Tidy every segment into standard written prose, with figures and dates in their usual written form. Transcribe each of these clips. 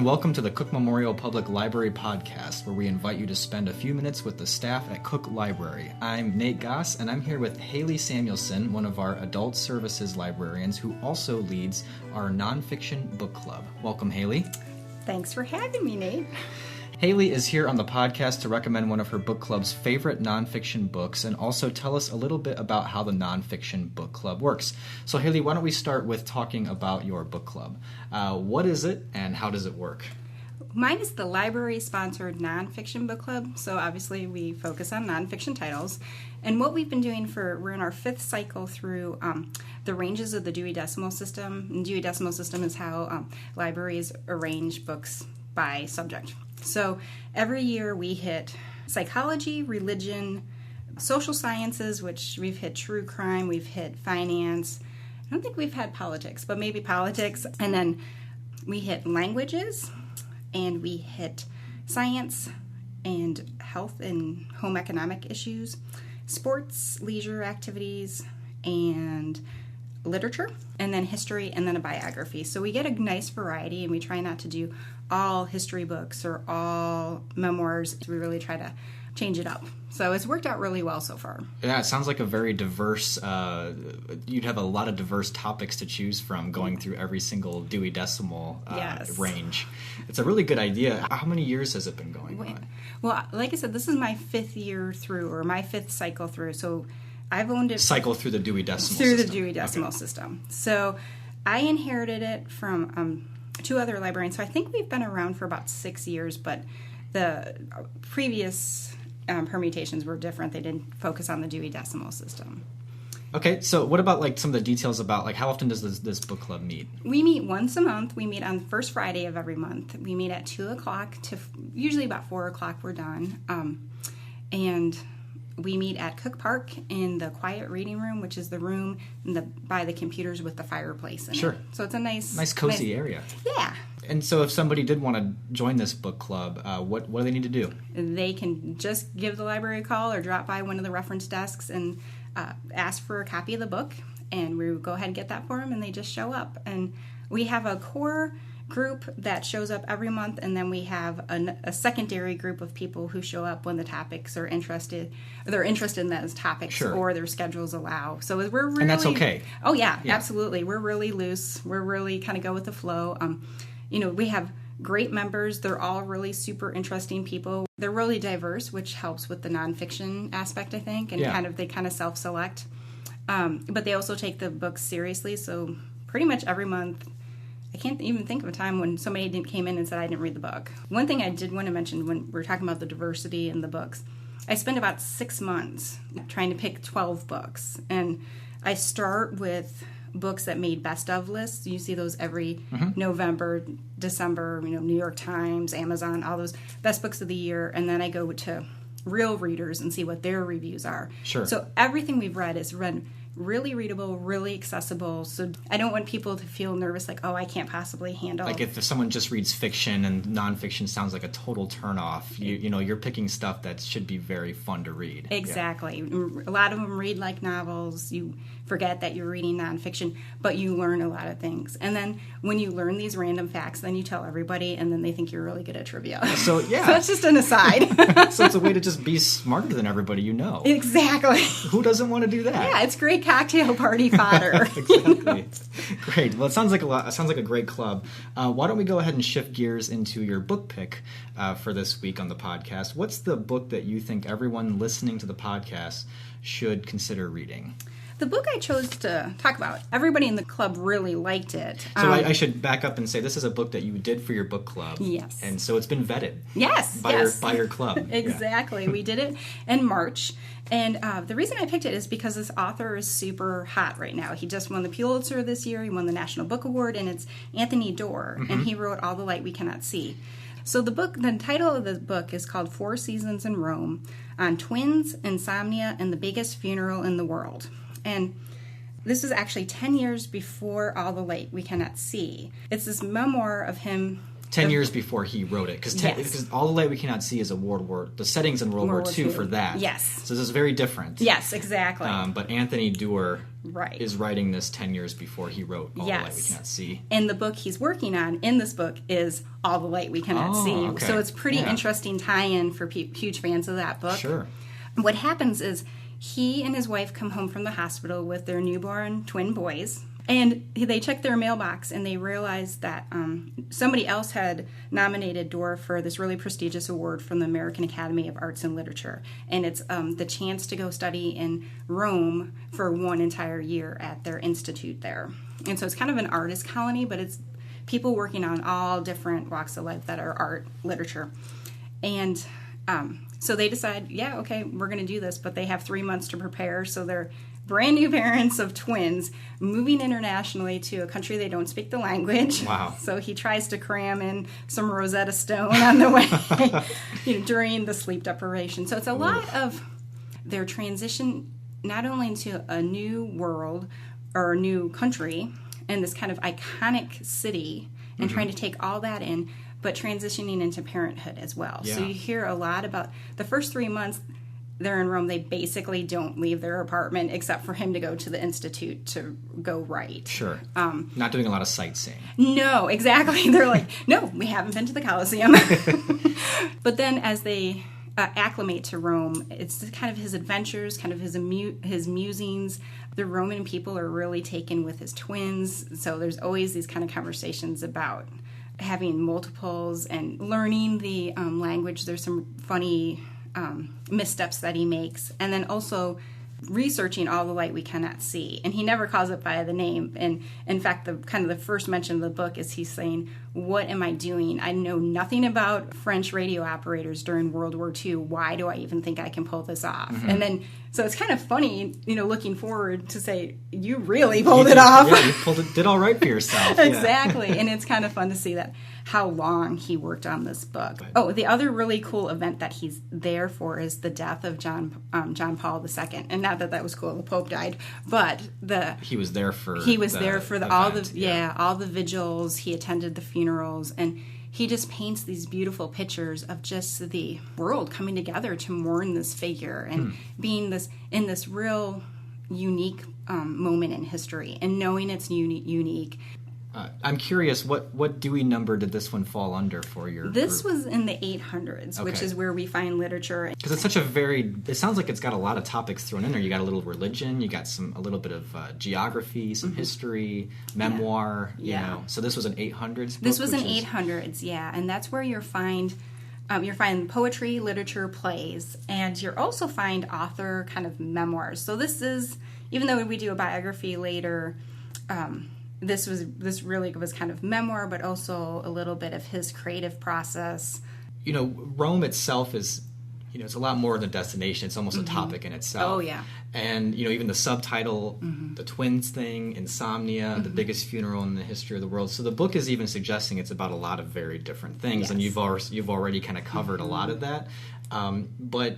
and welcome to the Cook Memorial Public Library podcast, where we invite you to spend a few minutes with the staff at Cook Library. I'm Nate Goss, and I'm here with Haley Samuelson, one of our adult services librarians who also leads our nonfiction book club. Welcome, Haley. Thanks for having me, Nate. Haley is here on the podcast to recommend one of her book club's favorite nonfiction books and also tell us a little bit about how the nonfiction book club works. So, Haley, why don't we start with talking about your book club? What is it and how does it work? Mine is the library-sponsored nonfiction book club, so obviously we focus on nonfiction titles. And what we've been doing we're in our fifth cycle through the ranges of the Dewey Decimal System. And Dewey Decimal System is how libraries arrange books by subject. So every year we hit psychology, religion, social sciences, which we've hit true crime, we've hit finance. I don't think we've had politics, but maybe politics. And then we hit languages, and we hit science and health and home economic issues, sports, leisure activities, and literature, and then history, and then a biography. So we get a nice variety, and we try not to do all history books or all memoirs. We really try to change it up. So it's worked out really well so far. Yeah, it sounds like a very diverse, you'd have a lot of diverse topics to choose from going through every single Dewey Decimal range. It's a really good idea. How many years has it been going on? Well, like I said, this is my fifth year through, or my fifth cycle through. So I've owned it. Cycle through the Dewey Decimal System. Through the Dewey Decimal System. So I inherited it from two other librarians. So I think we've been around for about 6 years, but the previous permutations were different. They didn't focus on the Dewey Decimal System. Okay, so what about like some of the details about how often does this book club meet? We meet once a month. We meet on the first Friday of every month. We meet at 2 o'clock to usually about 4 o'clock we're done. And we meet at Cook Park in the quiet reading room, which is the room by the computers with the fireplace in it. So it's a nice cozy area. Yeah. And so if somebody did want to join this book club, what do they need to do? They can just give the library a call or drop by one of the reference desks and ask for a copy of the book, and we go ahead and get that for them, and they just show up. And we have a core group that shows up every month, and then we have a secondary group of people who show up when the topics are interested. They're interested in those topics, or their schedules allow. So we're really, and that's okay. Oh yeah, absolutely. We're really loose. We're really kind of go with the flow. We have great members. They're all really super interesting people. They're really diverse, which helps with the nonfiction aspect, I think, and they kind of self-select. But they also take the books seriously. So pretty much every month, I can't even think of a time when somebody came in and said I didn't read the book. One thing I did want to mention when we're talking about the diversity in the books, I spent about 6 months trying to pick 12 books. And I start with books that made best of lists. You see those every November, December, New York Times, Amazon, all those best books of the year. And then I go to real readers and see what their reviews are. So everything we've read is really readable, really accessible. So I don't want people to feel nervous like, oh, I can't possibly handle. Like if someone just reads fiction and nonfiction sounds like a total turnoff, you're picking stuff that should be very fun to read. Exactly. Yeah. A lot of them read like novels. You forget that you're reading nonfiction, but you learn a lot of things. And then when you learn these random facts, then you tell everybody, and then they think you're really good at trivia. So yeah. So that's just an aside. So it's a way to just be smarter than everybody you know. Exactly. Who doesn't want to do that? Yeah, it's great cocktail party fodder. Exactly. Great. Well, it sounds like a great club. Why don't we go ahead and shift gears into your book pick for this week on the podcast? What's the book that you think everyone listening to the podcast should consider reading? The book I chose to talk about, everybody in the club really liked it. So I should back up and say this is a book that you did for your book club. Yes. And so it's been vetted. Yes. By your club. Exactly. We did it in March. And the reason I picked it is because this author is super hot right now. He just won the Pulitzer this year. He won the National Book Award, and it's Anthony Doerr. And he wrote All the Light We Cannot See. So the title of the book is called 4 Seasons in Rome, on twins, insomnia, and the biggest funeral in the world. And this is actually 10 years before All the Light We Cannot See. It's this memoir of him 10 years before he wrote it, because All the Light We Cannot See is the settings in World War II for that. Yes. So this is very different. Yes, exactly. But Anthony Doerr is writing this 10 years before he wrote All the Light We Cannot See. And the book he's working on in this book is All the Light We Cannot See. Okay. So it's pretty interesting tie-in for huge fans of that book. Sure. What happens is he and his wife come home from the hospital with their newborn twin boys. And they check their mailbox and they realize that somebody else had nominated Doerr for this really prestigious award from the American Academy of Arts and Literature. And it's the chance to go study in Rome for one entire year at their institute there. And so it's kind of an artist colony, but it's people working on all different walks of life that are art, literature. And so they decide, we're going to do this, but they have 3 months to prepare. So they're brand new parents of twins moving internationally to a country they don't speak the language. Wow. So he tries to cram in some Rosetta Stone on the way during the sleep deprivation. So it's a lot of their transition not only into a new world or a new country and this kind of iconic city and trying to take all that in, but transitioning into parenthood as well. Yeah. So you hear a lot about the first 3 months they're in Rome. They basically don't leave their apartment except for him to go to the institute to go write. Sure. Not doing a lot of sightseeing. No, exactly. They're like, no, we haven't been to the Colosseum. But then as they acclimate to Rome, it's kind of his adventures, kind of his musings. The Roman people are really taken with his twins. So there's always these kind of conversations about having multiples and learning the language. There's some funny missteps that he makes, and then also researching All the Light We Cannot See. And he never calls it by the name. And in fact, the first mention of the book is he's saying, what am I doing? I know nothing about French radio operators during World War II. Why do I even think I can pull this off? And then, so it's kind of funny, looking forward to say, you really pulled it off. Yeah, you did all right for yourself. Exactly. And it's kind of fun to see that how long he worked on this book. Oh, the other really cool event that he's there for is the death of John Paul II. And not that was cool, the Pope died, but he was there for all the vigils. He attended the funerals, and he just paints these beautiful pictures of just the world coming together to mourn this figure and being in this real unique moment in history, and knowing it's unique. I'm curious, what Dewey number did this one fall under for your This group? was in the 800s, which is where we find literature. Because it's such it sounds like it's got a lot of topics thrown in there. You got a little religion, you got a little bit of geography, some history, memoir, you know. So this was an 800s book? This was an 800s, and that's where you'll find poetry, literature, plays, and you'll also find author kind of memoirs. So this is, even though we do a biography later, this really was kind of memoir, but also a little bit of his creative process. Rome itself is, it's a lot more than a destination. It's almost a topic in itself. Oh, yeah. And, even the subtitle, the twins thing, insomnia, the biggest funeral in the history of the world. So the book is even suggesting it's about a lot of very different things. Yes. And you've already kind of covered a lot of that. But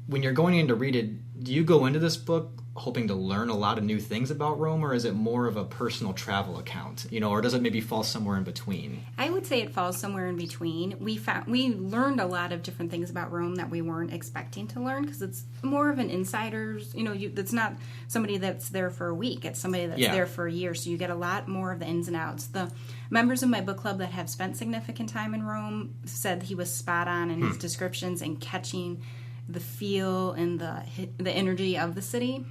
when you're going in to read it, do you go into this book hoping to learn a lot of new things about Rome, or is it more of a personal travel account, or does it maybe fall somewhere in between? I would say it falls somewhere in between. We learned a lot of different things about Rome that we weren't expecting to learn, because it's more of an insider's, it's not somebody that's there for a week, it's somebody that's there for a year, so you get a lot more of the ins and outs. The members of my book club that have spent significant time in Rome said he was spot on in his descriptions and catching the feel and the energy of the city.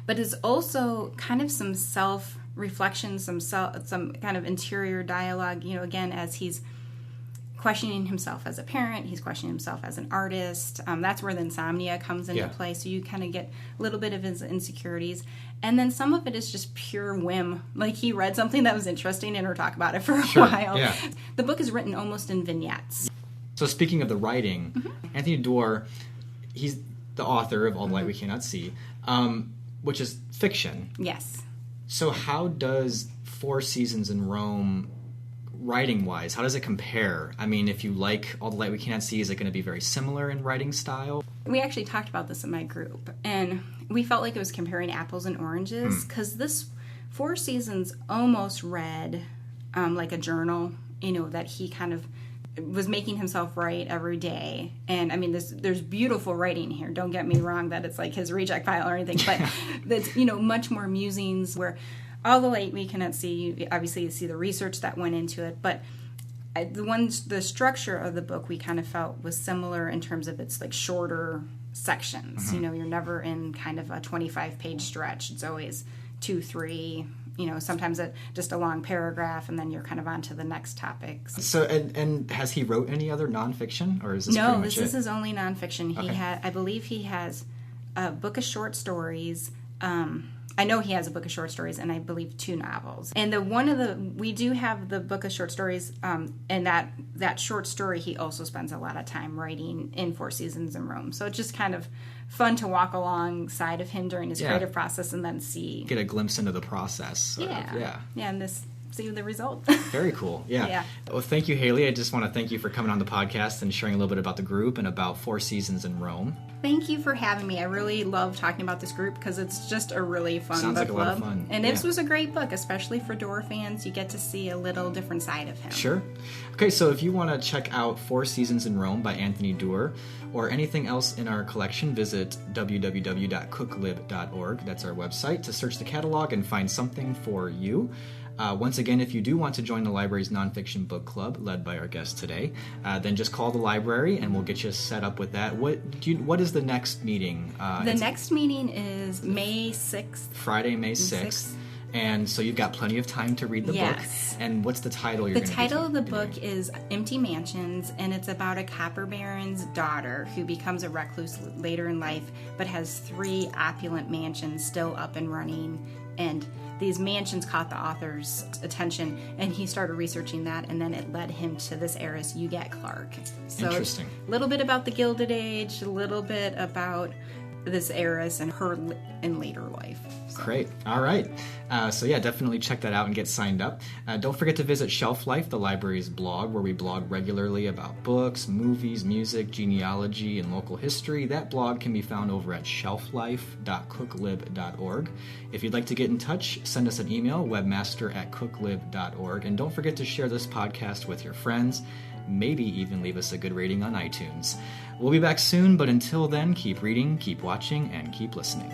But it's also kind of some self-reflection, some kind of interior dialogue, again, as he's questioning himself as a parent, he's questioning himself as an artist. That's where the insomnia comes into play, so you kind of get a little bit of his insecurities. And then some of it is just pure whim. Like, he read something that was interesting and we'll talk about it for a while. Yeah. The book is written almost in vignettes. So speaking of the writing, Anthony Doerr, he's the author of All the Light We Cannot See, which is fiction. Yes. So how does Four Seasons in Rome, writing-wise, how does it compare? I mean, if you like All the Light We Cannot See, is it going to be very similar in writing style? We actually talked about this in my group, and we felt like it was comparing apples and oranges, because this Four Seasons almost read like a journal. that he kind of was making himself write every day. And I mean, there's beautiful writing here. Don't get me wrong that it's like his reject file or anything, but that's, much more musings where all the light we cannot see. Obviously, you see the research that went into it, but the structure of the book we kind of felt was similar in terms of its like shorter sections. Mm-hmm. You're never in kind of a 25-page stretch. It's always 2, 3. Sometimes just a long paragraph, and then you're kind of on to the next topic. So, and has he wrote any other nonfiction, or is this no? pretty much This is only nonfiction. Okay. I believe he has a book of short stories. I know he has a book of short stories, and I believe 2 novels. And we do have the book of short stories, and that short story he also spends a lot of time writing in 4 Seasons in Rome. So it's just kind of fun to walk alongside of him during his creative process and then get a glimpse into the process. Sort of. And see the result. Very cool. Yeah. Well, thank you, Haley. I just want to thank you for coming on the podcast and sharing a little bit about the group and about 4 Seasons in Rome. Thank you for having me. I really love talking about this group because it's just a really fun Sounds book like a club. lot of fun. And this was a great book, especially for Dorr fans. You get to see a little different side of him. Sure. Okay, so if you want to check out 4 Seasons in Rome by Anthony Doerr or anything else in our collection, visit www.cooklib.org. That's our website to search the catalog and find something for you. Once again, if you do want to join the library's nonfiction book club, led by our guest today, then just call the library and we'll get you set up with that. What is the next meeting? The next meeting is May 6th. Friday, May 6th. And so you've got plenty of time to read the book. And what's the title you're going to The title of the book is Empty Mansions, and it's about a copper baron's daughter who becomes a recluse later in life, but has 3 opulent mansions still up and running. And these mansions caught the author's attention, and he started researching that, and then it led him to this heiress, Huguette Clark. So interesting. A little bit about the Gilded Age, a little bit about this heiress and her in later life. So. Great. All right. So definitely check that out and get signed up. Don't forget to visit Shelf Life, the library's blog, where we blog regularly about books, movies, music, genealogy, and local history. That blog can be found over at shelflife.cooklib.org. If you'd like to get in touch, send us an email, webmaster@cooklib.org. And don't forget to share this podcast with your friends. Maybe even leave us a good rating on iTunes. We'll be back soon, but until then, keep reading, keep watching, and keep listening.